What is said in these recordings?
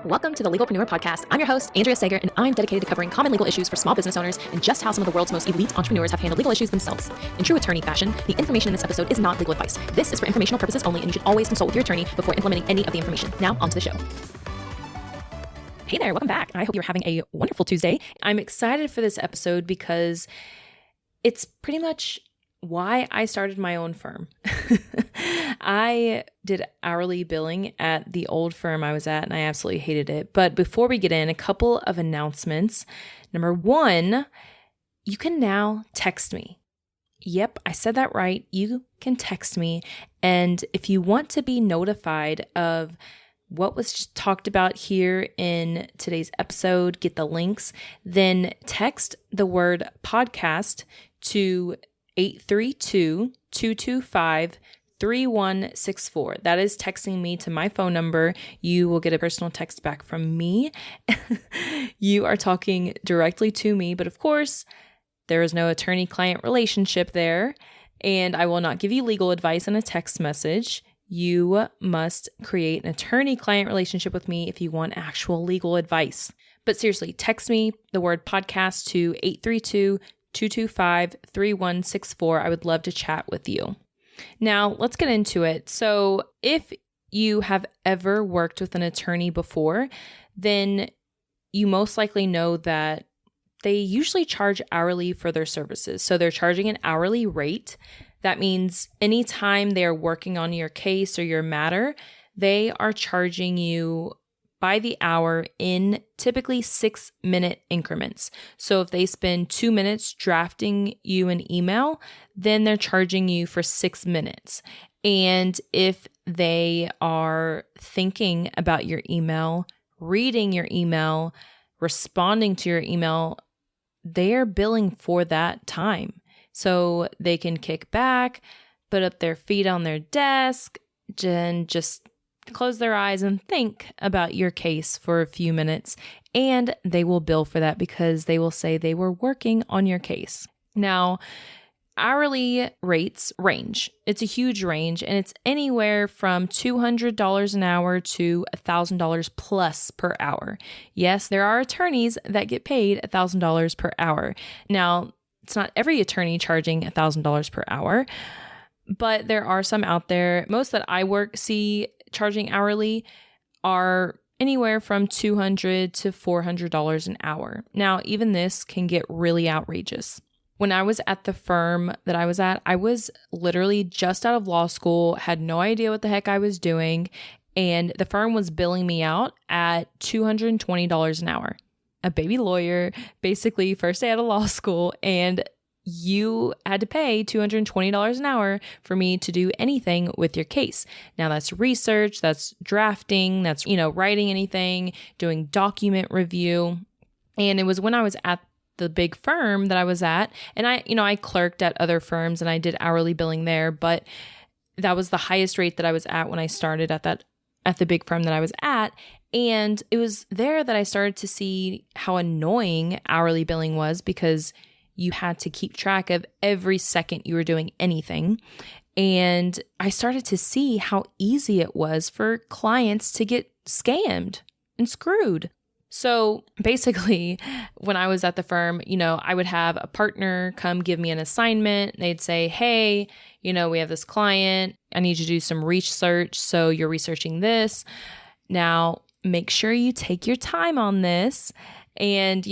Welcome to the Legalpreneur Podcast. I'm your host, Andrea Sager, and I'm dedicated to covering common legal issues for small business owners and just how some of the world's most elite entrepreneurs have handled legal issues themselves. In true attorney fashion, the information in this episode is not legal advice. This is for informational purposes only, and you should always consult with your attorney before implementing any of the information. Now, on to the show. Hey there, welcome back. I hope you're having a wonderful Tuesday. I'm excited for this episode because it's pretty much why I started my own firm. I did hourly billing at the old firm I was at, and I absolutely hated it. But before we get in, a couple of announcements. Number one, you can now text me. Yep, I said that right. You can text me. And if you want to be notified of what was just talked about here in today's episode, get the links, then text the word podcast to 832-225-3164. That is texting me to my phone number. You will get a personal text back from me. You are talking directly to me, but of course, there is no attorney-client relationship there, and I will not give you legal advice in a text message. You must create an attorney-client relationship with me if you want actual legal advice. But seriously, text me the word podcast to 832-225-3164. I would love to chat with you. Now, let's get into it. So if you have ever worked with an attorney before, then you most likely know that they usually charge hourly for their services. So they're charging an hourly rate. That means anytime they're working on your case or your matter, they are charging you by the hour in typically 6-minute increments. So if they spend 2 minutes drafting you an email, then they're charging you for 6 minutes. And if they are thinking about your email, reading your email, responding to your email, they are billing for that time. So they can kick back, put up their feet on their desk, and just close their eyes and think about your case for a few minutes, and they will bill for that because they will say they were working on your case. Now, hourly rates range. It's a huge range, and it's anywhere from $200 an hour to $1,000 plus per hour. Yes, there are attorneys that get paid $1,000 per hour. Now, it's not every attorney charging $1,000 per hour, but there are some out there. Most that I see charging hourly are anywhere from $200 to $400 an hour. Now, even this can get really outrageous. When I was at the firm that I was at, I was literally just out of law school, had no idea what the heck I was doing, and the firm was billing me out at $220 an hour. A baby lawyer, basically first day out of law school, and you had to pay $220 an hour for me to do anything with your case. Now that's research, that's drafting, that's, writing anything, doing document review. And it was when I was at the big firm that I was at, and I clerked at other firms and I did hourly billing there, but that was the highest rate that I was at when I started at the big firm that I was at. And it was there that I started to see how annoying hourly billing was because you had to keep track of every second you were doing anything. And I started to see how easy it was for clients to get scammed and screwed. So basically, when I was at the firm, I would have a partner come give me an assignment. They'd say, hey, we have this client. I need you to do some research. So you're researching this. Now, make sure you take your time on this. And,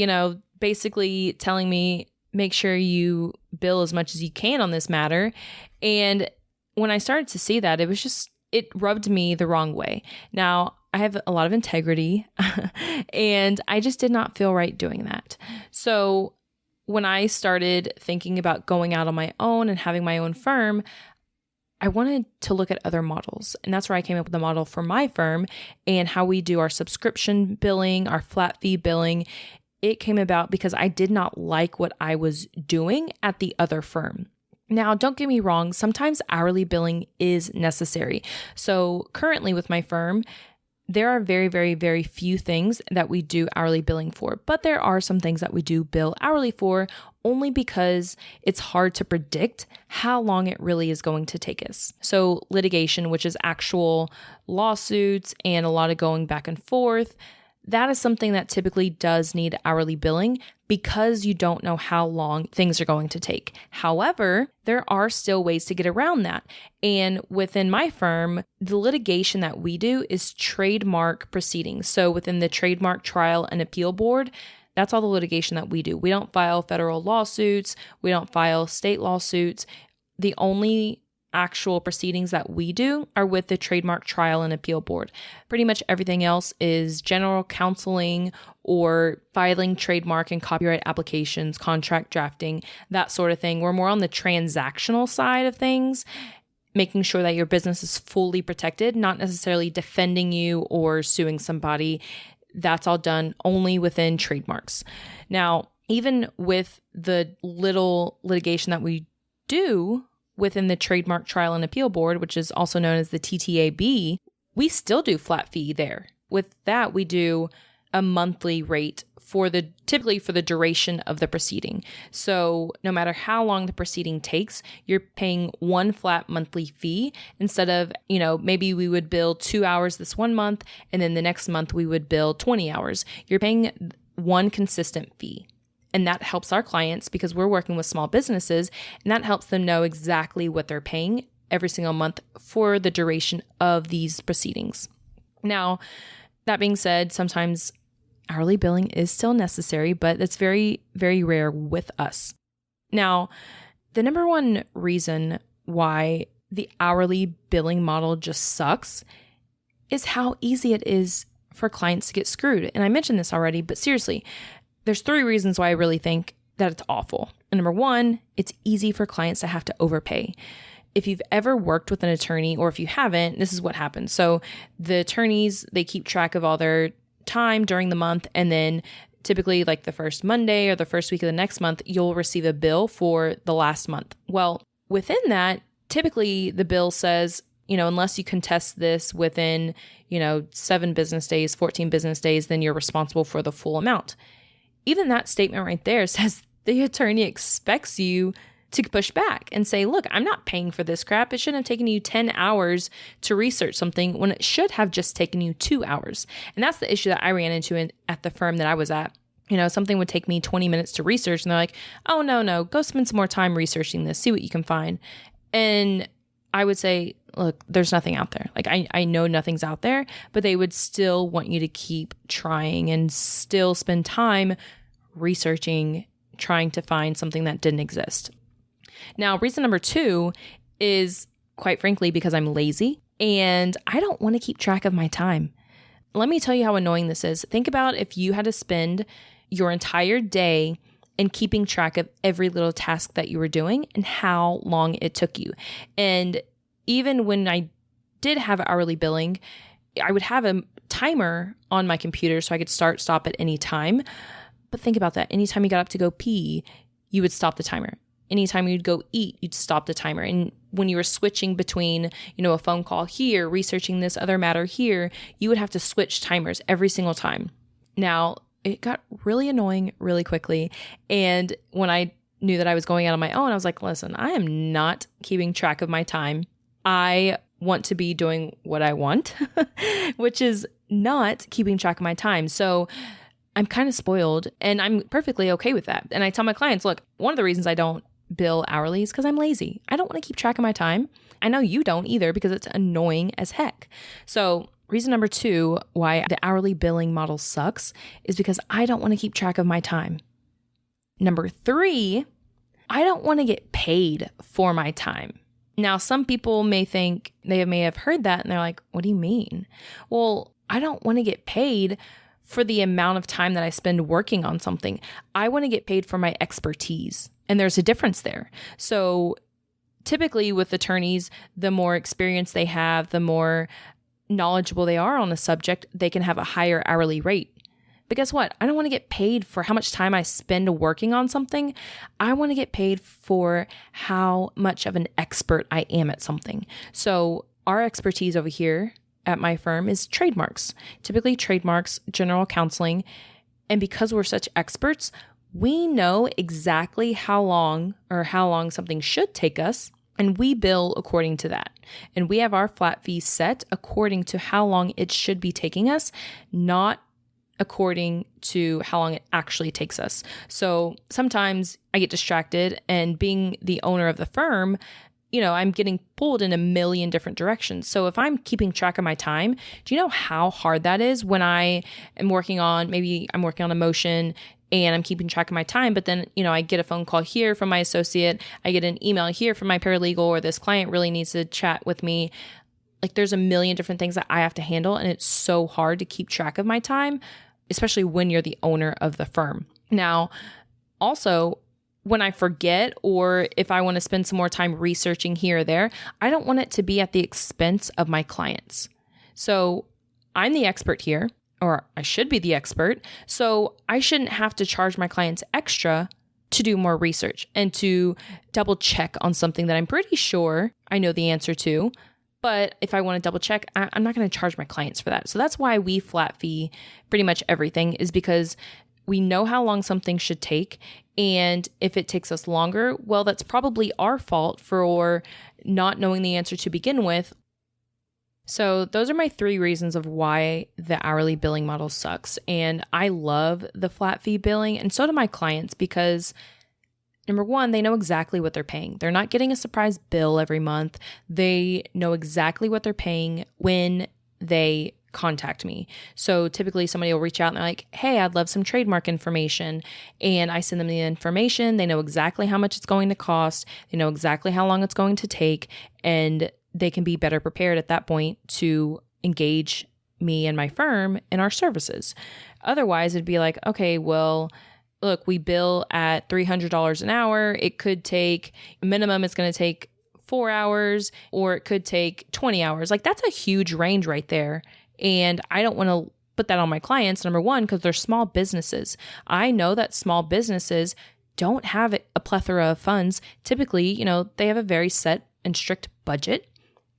basically telling me, make sure you bill as much as you can on this matter. And when I started to see that, it rubbed me the wrong way. Now, I have a lot of integrity and I just did not feel right doing that. So when I started thinking about going out on my own and having my own firm, I wanted to look at other models. And that's where I came up with a model for my firm and how we do our subscription billing, our flat fee billing. It came about because I did not like what I was doing at the other firm. Now, don't get me wrong, sometimes hourly billing is necessary. So currently with my firm, there are very, very, very few things that we do hourly billing for, but there are some things that we do bill hourly for only because it's hard to predict how long it really is going to take us. So litigation, which is actual lawsuits and a lot of going back and forth, that is something that typically does need hourly billing because you don't know how long things are going to take. However, there are still ways to get around that. And within my firm, the litigation that we do is trademark proceedings. So within the Trademark Trial and Appeal Board, that's all the litigation that we do. We don't file federal lawsuits. We don't file state lawsuits. The only actual proceedings that we do are with the Trademark Trial and Appeal Board. Pretty much everything else is general counseling or filing trademark and copyright applications, contract drafting, that sort of thing. We're more on the transactional side of things, making sure that your business is fully protected, not necessarily defending you or suing somebody. That's all done only within trademarks. Now, even with the little litigation that we do within the Trademark Trial and Appeal Board, which is also known as the TTAB, we still do flat fee there. With that, we do a monthly rate typically for the duration of the proceeding. So no matter how long the proceeding takes, you're paying one flat monthly fee instead of, maybe we would bill 2 hours this one month, and then the next month we would bill 20 hours. You're paying one consistent fee. And that helps our clients because we're working with small businesses, and that helps them know exactly what they're paying every single month for the duration of these proceedings. Now, that being said, sometimes hourly billing is still necessary, but it's very, very rare with us. Now, the number one reason why the hourly billing model just sucks is how easy it is for clients to get screwed. And I mentioned this already, but seriously, there's 3 reasons why I really think that it's awful. And number 1, it's easy for clients to have to overpay. If you've ever worked with an attorney, or if you haven't, this is what happens. So the attorneys, they keep track of all their time during the month, and then typically like the first Monday or the first week of the next month, you'll receive a bill for the last month. Well, within that, typically the bill says, unless you contest this within, 7 business days, 14 business days, then you're responsible for the full amount. Even that statement right there says the attorney expects you to push back and say, look, I'm not paying for this crap. It shouldn't have taken you 10 hours to research something when it should have just taken you 2 hours. And that's the issue that I ran into at the firm that I was at. Something would take me 20 minutes to research, and they're like, oh, no, go spend some more time researching this, see what you can find. And I would say, look, there's nothing out there. Like, I know nothing's out there, but they would still want you to keep trying and still spend time researching, trying to find something that didn't exist. Now, reason number 2 is, quite frankly, because I'm lazy and I don't want to keep track of my time. Let me tell you how annoying this is. Think about if you had to spend your entire day in keeping track of every little task that you were doing and how long it took you. And even when I did have hourly billing, I would have a timer on my computer so I could stop at any time. But think about that. Anytime you got up to go pee, you would stop the timer. Anytime you'd go eat, you'd stop the timer. And when you were switching between, a phone call here, researching this other matter here, you would have to switch timers every single time. Now, it got really annoying really quickly. And when I knew that I was going out on my own, I was like, listen, I am not keeping track of my time. I want to be doing what I want, which is not keeping track of my time. So I'm kind of spoiled, and I'm perfectly okay with that. And I tell my clients, look, one of the reasons I don't bill hourly is because I'm lazy. I don't want to keep track of my time. I know you don't either, because it's annoying as heck. So reason number 2 why the hourly billing model sucks is because I don't want to keep track of my time. Number 3, I don't want to get paid for my time. Now, some people may think, they may have heard that and they're like, what do you mean? Well, I don't want to get paid for the amount of time that I spend working on something. I want to get paid for my expertise. And there's a difference there. So typically with attorneys, the more experience they have, the more knowledgeable they are on a subject, they can have a higher hourly rate. But guess what? I don't want to get paid for how much time I spend working on something. I want to get paid for how much of an expert I am at something. So our expertise over here at my firm is trademarks, typically trademarks, general counseling. And because we're such experts, we know exactly how long something should take us, and we bill according to that. And we have our flat fee set according to how long it should be taking us, not according to how long it actually takes us. So sometimes I get distracted, and being the owner of the firm, I'm getting pulled in a million different directions. So if I'm keeping track of my time, do you know how hard that is when maybe I'm working on a motion and I'm keeping track of my time, but then, I get a phone call here from my associate, I get an email here from my paralegal, or this client really needs to chat with me. Like, there's a million different things that I have to handle, and it's so hard to keep track of my time, especially when you're the owner of the firm. Now, also, when I forget, or if I want to spend some more time researching here or there, I don't want it to be at the expense of my clients. So I'm the expert here, or I should be the expert. So I shouldn't have to charge my clients extra to do more research and to double check on something that I'm pretty sure I know the answer to. But if I want to double check, I'm not going to charge my clients for that. So that's why we flat fee pretty much everything, is because we know how long something should take. And if it takes us longer, well, that's probably our fault for not knowing the answer to begin with. So those are my 3 reasons of why the hourly billing model sucks. And I love the flat fee billing, and so do my clients, because number 1, they know exactly what they're paying. They're not getting a surprise bill every month. They know exactly what they're paying when they contact me. So typically somebody will reach out and they're like, hey, I'd love some trademark information. And I send them the information. They know exactly how much it's going to cost. They know exactly how long it's going to take. And they can be better prepared at that point to engage me and my firm in our services. Otherwise, it'd be like, okay, well, look, we bill at $300 an hour. It could take minimum, it's going to take 4 hours, or it could take 20 hours. Like, that's a huge range right there. And I don't want to put that on my clients, number 1, because they're small businesses. I know that small businesses don't have a plethora of funds. Typically, they have a very set and strict budget.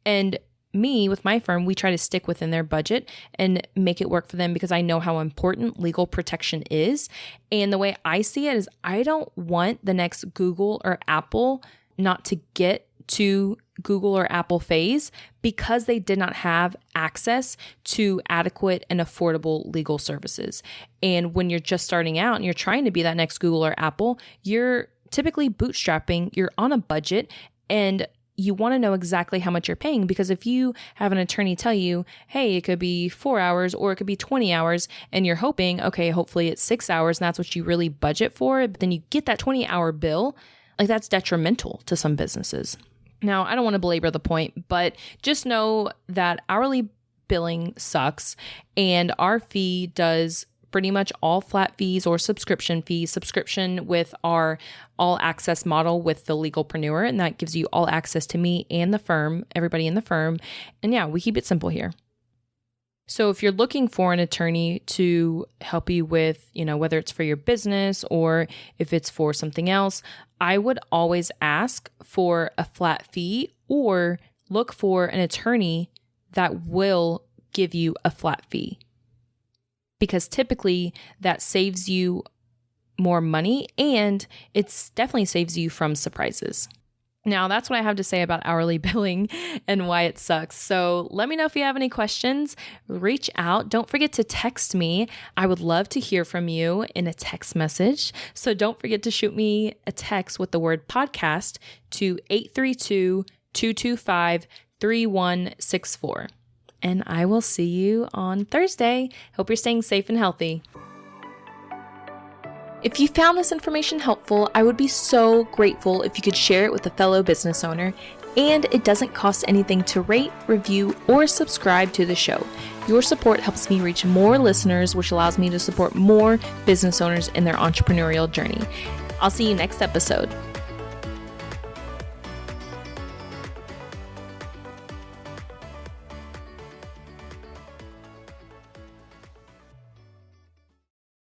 And me, with my firm, we try to stick within their budget and make it work for them, because I know how important legal protection is. And the way I see it is, I don't want the next Google or Apple not to get to Google or Apple phase because they did not have access to adequate and affordable legal services. And when you're just starting out and you're trying to be that next Google or Apple, you're typically bootstrapping, you're on a budget, and you want to know exactly how much you're paying, because if you have an attorney tell you, hey, it could be 4 hours or it could be 20 hours, and you're hoping, okay, hopefully it's 6 hours and that's what you really budget for, but then you get that 20-hour bill, like, that's detrimental to some businesses. Now, I don't want to belabor the point, but just know that hourly billing sucks, and our fee does pretty much all flat fees or subscription fees. Subscription with our all access model with the legalpreneur, and that gives you all access to me and the firm, everybody in the firm. And yeah, we keep it simple here. So if you're looking for an attorney to help you with, whether it's for your business or if it's for something else, I would always ask for a flat fee, or look for an attorney that will give you a flat fee, because typically that saves you more money, and it's definitely saves you from surprises. Now, that's what I have to say about hourly billing and why it sucks. So let me know if you have any questions. Reach out. Don't forget to text me. I would love to hear from you in a text message. So don't forget to shoot me a text with the word podcast to 832-225-3164. And I will see you on Thursday. Hope you're staying safe and healthy. If you found this information helpful, I would be so grateful if you could share it with a fellow business owner. And it doesn't cost anything to rate, review, or subscribe to the show. Your support helps me reach more listeners, which allows me to support more business owners in their entrepreneurial journey. I'll see you next episode.